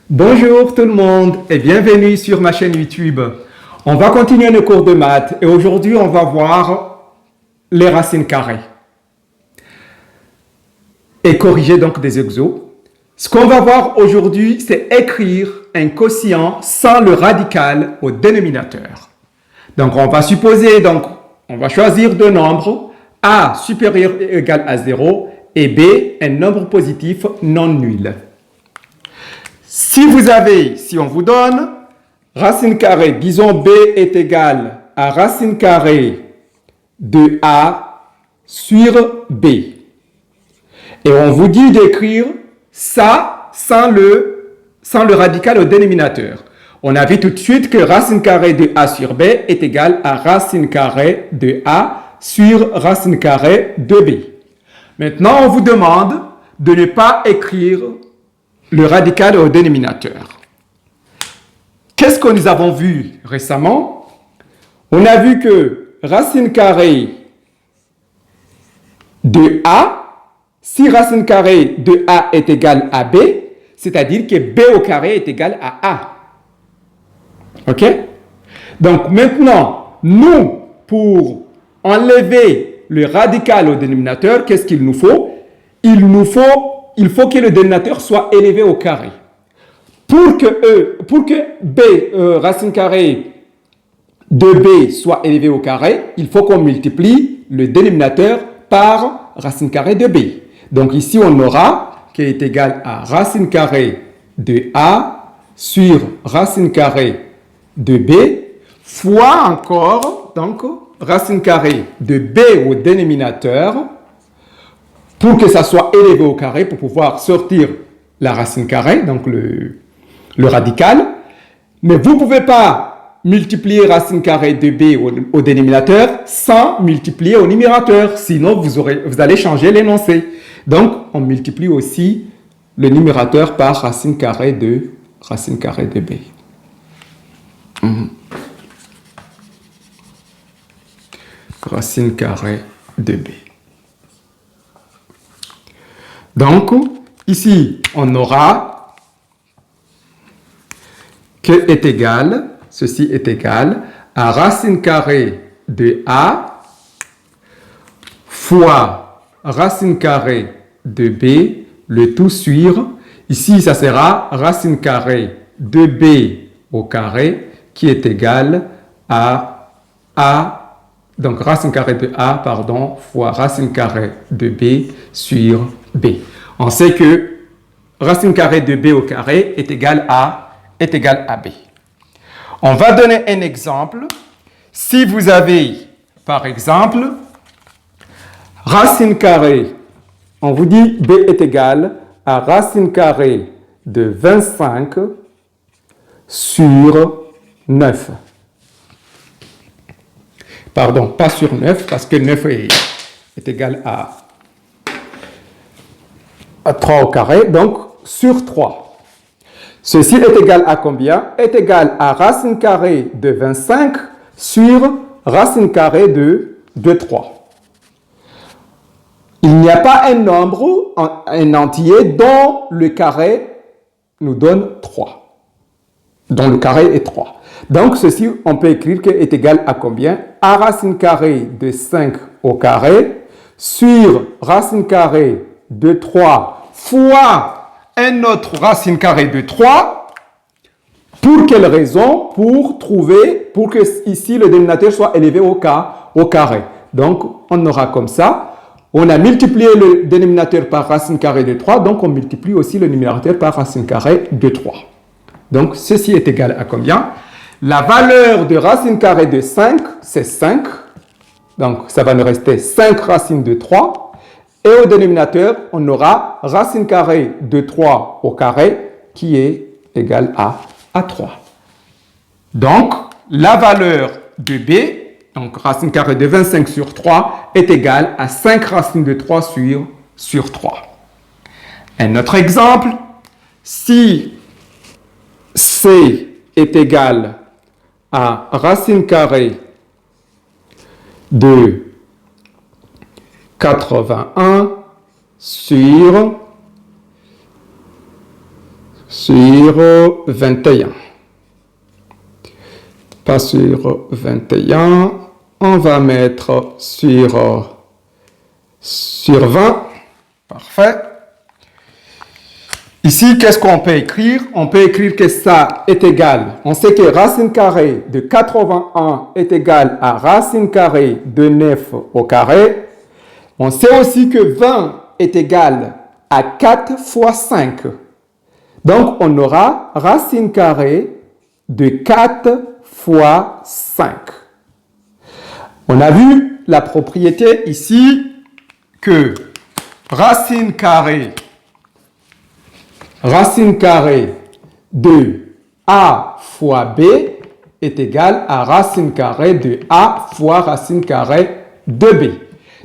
Bonjour tout le monde et bienvenue sur ma chaîne YouTube. On va continuer nos cours de maths et aujourd'hui on va voir les racines carrées et corriger donc des exos. Ce qu'on va voir aujourd'hui, c'est écrire un quotient sans le radical au dénominateur. Donc on va supposer, on va choisir deux nombres, A supérieur ou égal à 0 et B un nombre positif non nul. Si on vous donne racine carrée, disons B est égal à racine carrée de A sur B. Et on vous dit d'écrire ça sans le radical au dénominateur. On a vu tout de suite que racine carrée de A sur B est égal à racine carrée de A sur racine carrée de B. Maintenant, on vous demande de ne pas écrire le radical au dénominateur. Qu'est-ce que nous avons vu récemment? On a vu que racine carrée de A, si racine carrée de A est égale à B, c'est-à-dire que B au carré est égal à A. OK? Donc maintenant, nous, pour enlever le radical au dénominateur, qu'est-ce qu'il nous faut? Il faut que le dénominateur soit élevé au carré. Pour que B, racine carrée de B soit élevé au carré, il faut qu'on multiplie le dénominateur par racine carrée de B. Donc ici, on aura qui est égal à racine carrée de A sur racine carrée de B fois encore, donc, racine carrée de B au dénominateur pour que ça soit élevé au carré, pour pouvoir sortir la racine carrée, donc le radical. Mais vous ne pouvez pas multiplier racine carrée de B au dénominateur sans multiplier au numérateur, sinon vous allez changer l'énoncé. Donc, on multiplie aussi le numérateur par racine carrée de B. Racine carrée de B. Donc, ici, on aura que est égal, ceci est égal à racine carrée de A fois racine carrée de B, le tout sur, ici, ça sera racine carrée de B au carré qui est égal à A, donc racine carrée de A, pardon, fois racine carrée de B sur B. On sait que racine carrée de B au carré est égal à B. On va donner un exemple. Si vous avez, par exemple, racine carrée, on vous dit B est égal à racine carrée de 25 sur 9. Pardon, pas sur 9, parce que 9 est égal à 3 au carré, donc sur 3. Ceci est égal à combien? Est égal à racine carrée de 25 sur racine carrée de 3. Il n'y a pas un nombre, un entier dont le carré nous donne 3. Dont le carré est 3. Donc ceci, on peut écrire que est égal à combien? À racine carrée de 5 au carré sur racine carrée de 3 fois un autre racine carrée de 3. Pour quelle raison? Pour que ici le dénominateur soit élevé au carré. Donc on aura comme ça. On a multiplié le dénominateur par racine carrée de 3, donc on multiplie aussi le numérateur par racine carrée de 3. Donc ceci est égal à combien? La valeur de racine carrée de 5, c'est 5. Donc ça va nous rester 5 racines de 3. Et au dénominateur, on aura racine carrée de 3 au carré qui est égal à 3. Donc, la valeur de B, donc racine carrée de 25 sur 3, est égale à 5 racines de 3 sur 3. Un autre exemple, si C est égal à racine carrée de 81 sur sur 21. Pas sur 21. On va mettre sur 20. Parfait. Ici, qu'est-ce qu'on peut écrire? On peut écrire que ça est égal. On sait que racine carrée de 81 est égal à racine carrée de 9 au carré. On sait aussi que 20 est égal à 4 fois 5. Donc, on aura racine carrée de 4 fois 5. On a vu la propriété ici que racine carrée de A fois B est égal à racine carrée de A fois racine carrée de B.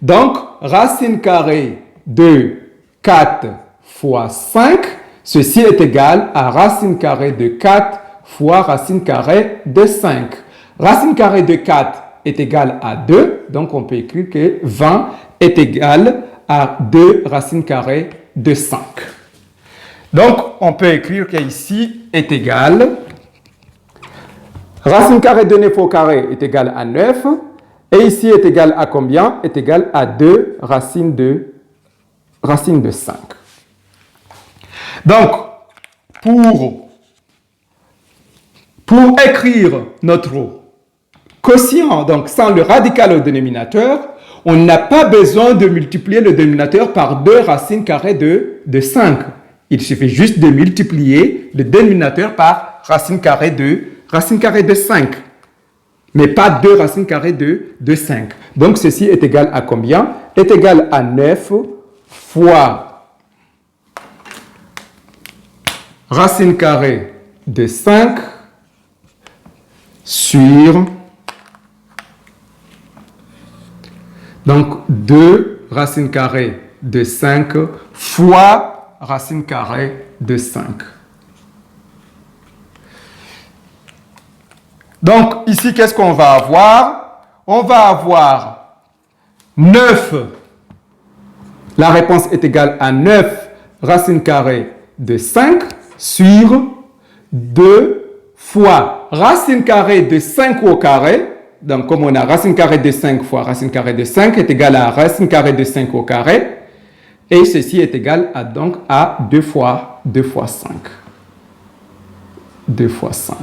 Donc, racine carrée de 4 fois 5, ceci est égal à racine carrée de 4 fois racine carrée de 5. Racine carrée de 4 est égal à 2, donc on peut écrire que 20 est égal à 2 racine carrée de 5. Donc, on peut écrire qu'ici est égal, racine carrée de 9 au carré est égal à 9, et ici est égal à combien? Est égal à 2 racine de 5. Donc, pour écrire notre quotient, donc sans le radical au dénominateur, on n'a pas besoin de multiplier le dénominateur par 2 racines carrées de 5. Il suffit juste de multiplier le dénominateur par racine carrée de 5. Mais pas 2 racines carrées de 5. Donc, ceci est égal à combien? Est égal à 9 fois racine carrée de 5 sur... Donc, 2 racine carrée de 5 fois racine carrée de 5. Donc, ici, qu'est-ce qu'on va avoir? On va avoir 9. La réponse est égale à 9 racine carrée de 5 sur 2 fois racine carrée de 5 au carré. Donc, comme on a racine carrée de 5 fois racine carrée de 5 est égal à racine carrée de 5 au carré. Et ceci est égal à, donc, à 2 fois 5. 2 fois 5.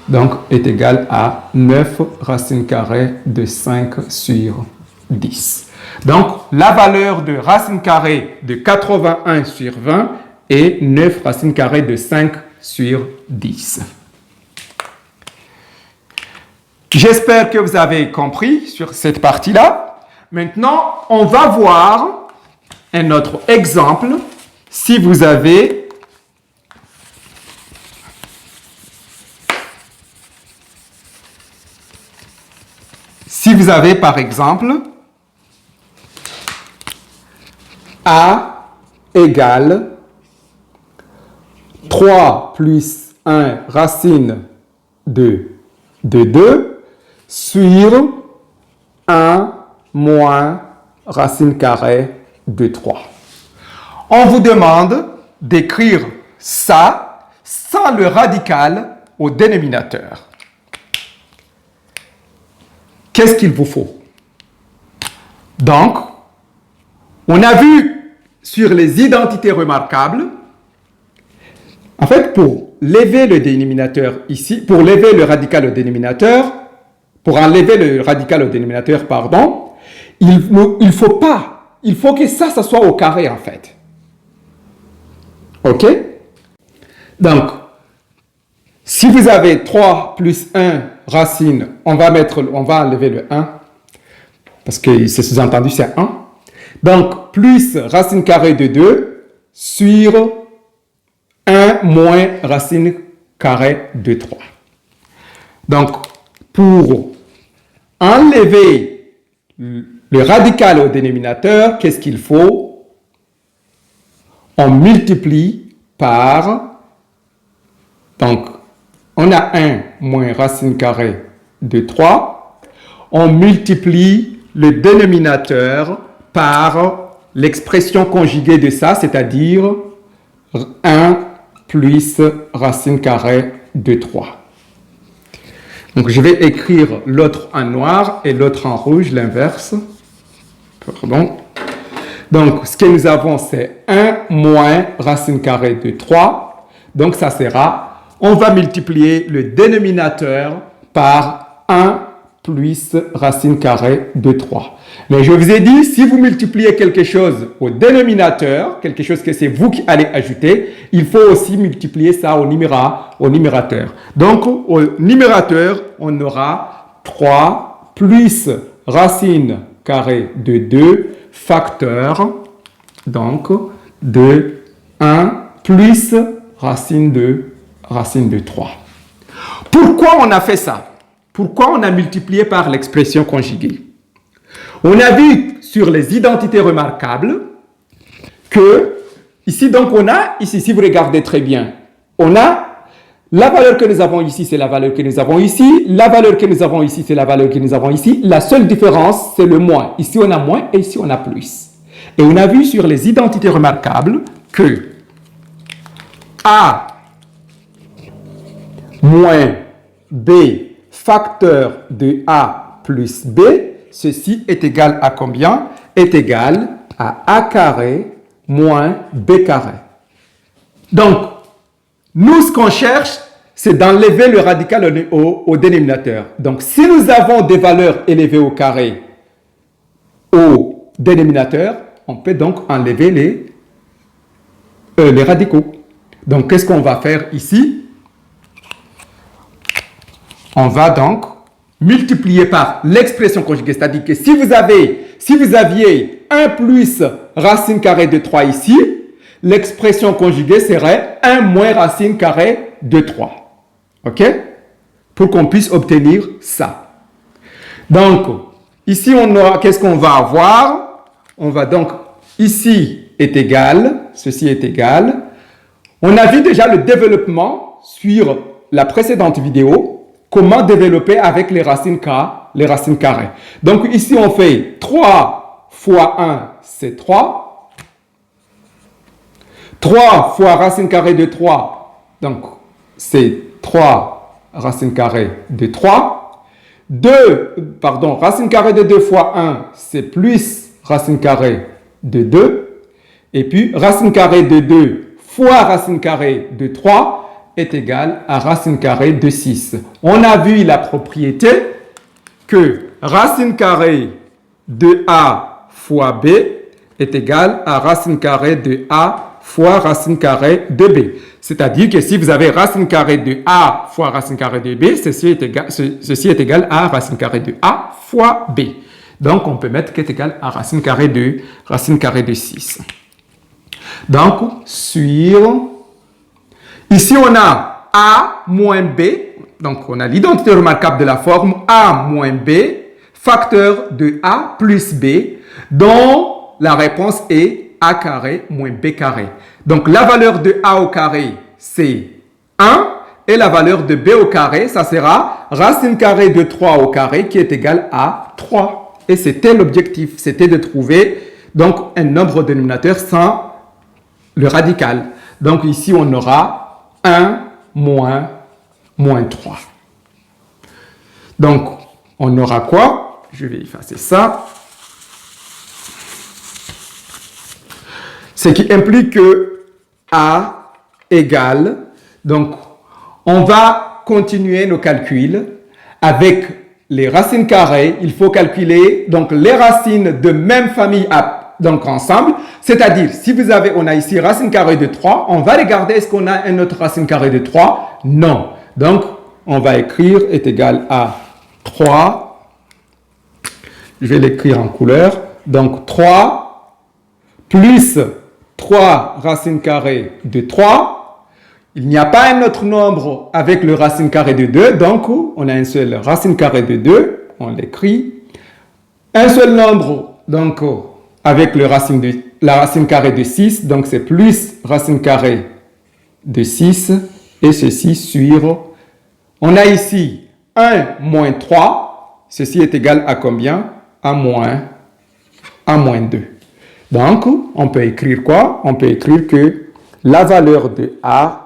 Donc, est égal à 9 racine carrée de 5 sur 10. Donc, la valeur de racine carrée de 81 sur 20 est 9 racine carrée de 5 sur 10. J'espère que vous avez compris sur cette partie-là. Maintenant, on va voir un autre exemple. Si vous avez par exemple A égale 3 plus 1 racine de 2 sur 1 moins racine carrée de 3. On vous demande d'écrire ça sans le radical au dénominateur. Qu'est-ce qu'il vous faut? Donc, on a vu sur les identités remarquables, en fait, pour lever le dénominateur ici, pour lever le radical au dénominateur, pour enlever le radical au dénominateur, pardon, il faut que ça soit au carré, en fait. OK? Donc, si vous avez 3 plus 1 racine, on va enlever le 1, parce que c'est sous-entendu, c'est 1. Donc, plus racine carrée de 2 sur 1 moins racine carrée de 3. Donc, pour enlever le radical au dénominateur, qu'est-ce qu'il faut? On multiplie par, donc, on a 1 moins racine carrée de 3. On multiplie le dénominateur par l'expression conjuguée de ça, c'est-à-dire 1 plus racine carrée de 3. Donc, je vais écrire l'autre en noir et l'autre en rouge, l'inverse. Pardon. Donc, ce que nous avons, c'est 1 moins racine carrée de 3. Donc, ça sera, on va multiplier le dénominateur par 1 plus racine carrée de 3. Mais je vous ai dit, si vous multipliez quelque chose au dénominateur, quelque chose que c'est vous qui allez ajouter, il faut aussi multiplier ça au numérateur. Donc, au numérateur, on aura 3 plus racine carrée de 2 facteur, donc, de 1 plus racine de 3. Pourquoi on a fait ça? Pourquoi on a multiplié par l'expression conjuguée? On a vu sur les identités remarquables que, ici, donc, on a, ici, si vous regardez très bien, on a la valeur que nous avons ici, c'est la valeur que nous avons ici. La valeur que nous avons ici, c'est la valeur que nous avons ici. La seule différence, c'est le moins. Ici, on a moins et ici, on a plus. Et on a vu sur les identités remarquables que A moins B facteur de A plus B, ceci est égal à combien? Est égal à A carré moins B carré. Donc, nous, ce qu'on cherche, c'est d'enlever le radical au dénominateur. Donc, si nous avons des valeurs élevées au carré au dénominateur, on peut donc enlever les radicaux. Donc, qu'est-ce qu'on va faire ici? On va donc multiplier par l'expression conjuguée, c'est-à-dire que si vous aviez 1 plus racine carrée de 3 ici, l'expression conjuguée serait 1 moins racine carrée de 3. OK? Pour qu'on puisse obtenir ça. Donc, ici, on aura, qu'est-ce qu'on va avoir? On va donc, ici est égal, ceci est égal. On a vu déjà le développement sur la précédente vidéo, comment développer avec les racines carrées. Donc, ici, on fait 3 fois 1, c'est 3. 3 fois racine carrée de 3, donc c'est 3 racine carrée de 3. Racine carrée de 2 fois 1, c'est plus racine carrée de 2. Et puis, racine carrée de 2 fois racine carrée de 3 est égal à racine carrée de 6. On a vu la propriété que racine carrée de A fois B est égal à racine carrée de A fois racine carrée de B. C'est-à-dire que si vous avez racine carrée de A fois racine carrée de B, ceci est égal à racine carrée de A fois B. Donc, on peut mettre qui est égal à racine carrée de 6. Donc, ici, on a A moins B. Donc, on a l'identité remarquable de la forme A moins B, facteur de A plus B, dont la réponse est A carré moins B carré. Donc, la valeur de A au carré, c'est 1. Et la valeur de B au carré, ça sera racine carrée de 3 au carré qui est égal à 3. Et c'était l'objectif, c'était de trouver donc un nombre dénominateur sans le radical. Donc, ici, on aura 1 moins 3. Donc, on aura quoi? Je vais effacer ça. Ce qui implique que A égale, donc on va continuer nos calculs avec les racines carrées. Il faut calculer donc les racines de même famille donc ensemble. C'est-à-dire, si on a ici racine carrée de 3, on va regarder est-ce qu'on a une autre racine carrée de 3? Non. Donc, on va écrire est égal à 3. Je vais l'écrire en couleur. Donc, 3 plus 3 racine carrée de 3. Il n'y a pas un autre nombre avec le racine carrée de 2. Donc, on a un seul racine carrée de 2. On l'écrit. Un seul nombre, donc, avec la racine carrée de 6. Donc, c'est plus racine carrée de 6. Et ceci sur... On a ici 1 moins 3. Ceci est égal à combien? À moins 2. Donc, on peut écrire quoi? On peut écrire que la valeur de A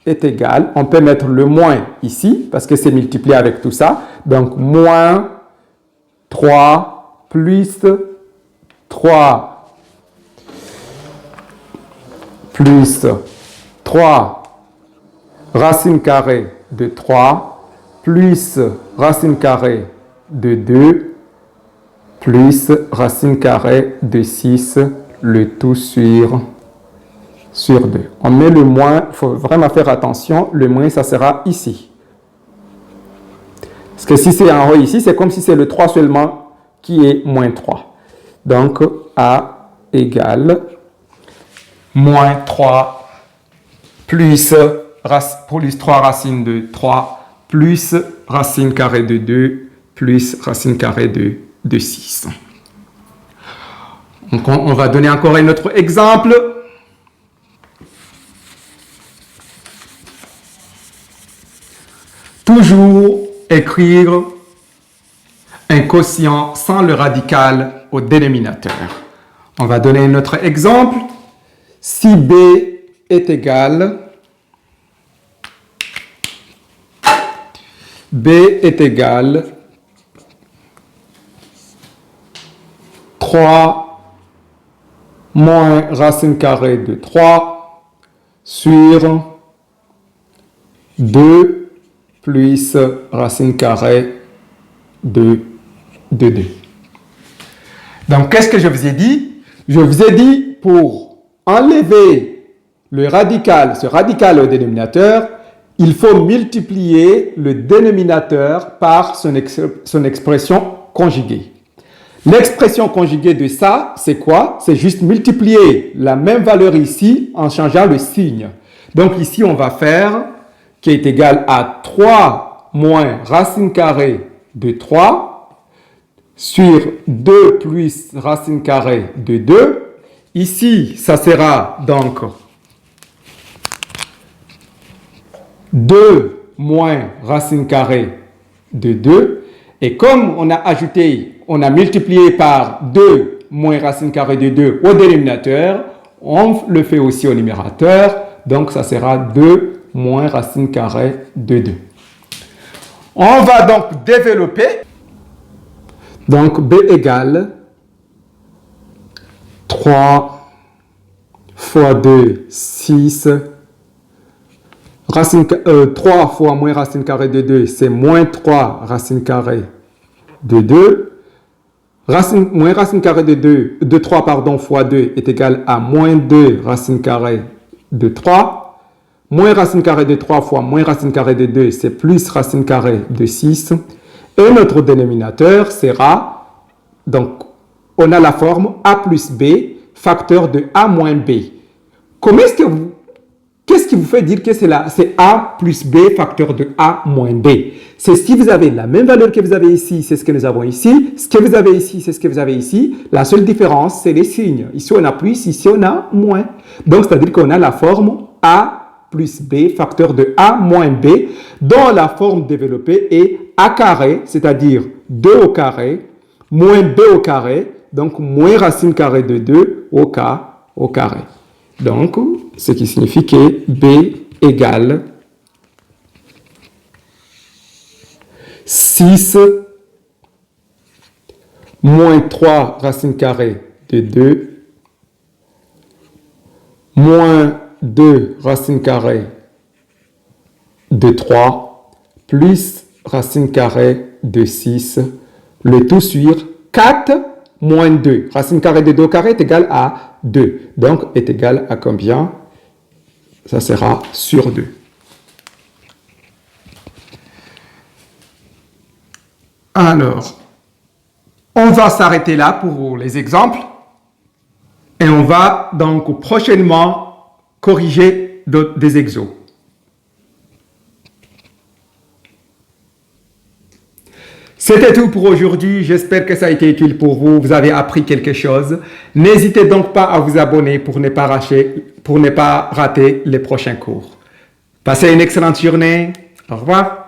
est égal, on peut mettre le moins ici, parce que c'est multiplié avec tout ça. Donc, moins 3 plus 3 plus 3 racine carrée de 3 plus racine carrée de 2 plus racine carrée de 6, le tout sur 2. On met le moins, il faut vraiment faire attention, le moins ça sera ici. Parce que si c'est en haut ici, c'est comme si c'est le 3 seulement qui est moins 3. Donc, A égale moins 3 plus 3 racines de 3 plus racine carrée de 2 plus racine carrée de 6. Donc, on va donner encore un autre exemple. Toujours écrire un quotient sans le radical au dénominateur. On va donner un autre exemple. Si B est égal, 3 moins racine carrée de 3 sur 2 plus racine carrée de 2. Donc, qu'est-ce que je vous ai dit? Je vous ai dit, pour enlever le radical, ce radical au dénominateur, il faut multiplier le dénominateur par son expression conjuguée. L'expression conjuguée de ça, c'est quoi? C'est juste multiplier la même valeur ici en changeant le signe. Donc, ici, on va faire qui est égal à 3 moins racine carrée de 3 sur 2 plus racine carrée de 2. Ici, ça sera donc 2 moins racine carrée de 2. Et comme on a ajouté, on a multiplié par 2 moins racine carrée de 2 au dénominateur, on le fait aussi au numérateur. Donc, ça sera 2 moins racine carrée de 2. On va donc développer. Donc, B égale 3 fois 2, 6. 3 fois moins racine carrée de 2, c'est moins 3 racine carrée de 2. Moins racine carrée de 3 fois 2 est égal à moins 2 racine carrée de 3. Moins racine carrée de 3 fois moins racine carrée de 2, c'est plus racine carrée de 6. Et notre dénominateur sera, donc, on a la forme A plus B, facteur de A moins B. Qu'est-ce qui vous fait dire que c'est A plus B, facteur de A moins B? C'est si vous avez la même valeur que vous avez ici, c'est ce que nous avons ici. Ce que vous avez ici, c'est ce que vous avez ici. La seule différence, c'est les signes. Ici, on a plus, ici, on a moins. Donc, c'est-à-dire qu'on a la forme A plus B, facteur de A moins B, dont la forme développée est A carré, c'est-à-dire 2 au carré, moins B au carré, donc moins racine carrée de 2 au carré. Donc, ce qui signifie que B égale 6 moins 3 racine carrée de 2 moins 2 racine carrée de 3 plus racine carrée de 6, le tout sur 4 moins 2. Racine carrée de 2 au carré est égal à 2. Donc, est égal à combien? Ça sera sur 2. Alors, on va s'arrêter là pour les exemples. Et on va donc prochainement corriger des exos. C'était tout pour aujourd'hui. J'espère que ça a été utile pour vous. Vous avez appris quelque chose. N'hésitez donc pas à vous abonner pour ne pas rater les prochains cours. Passez une excellente journée. Au revoir.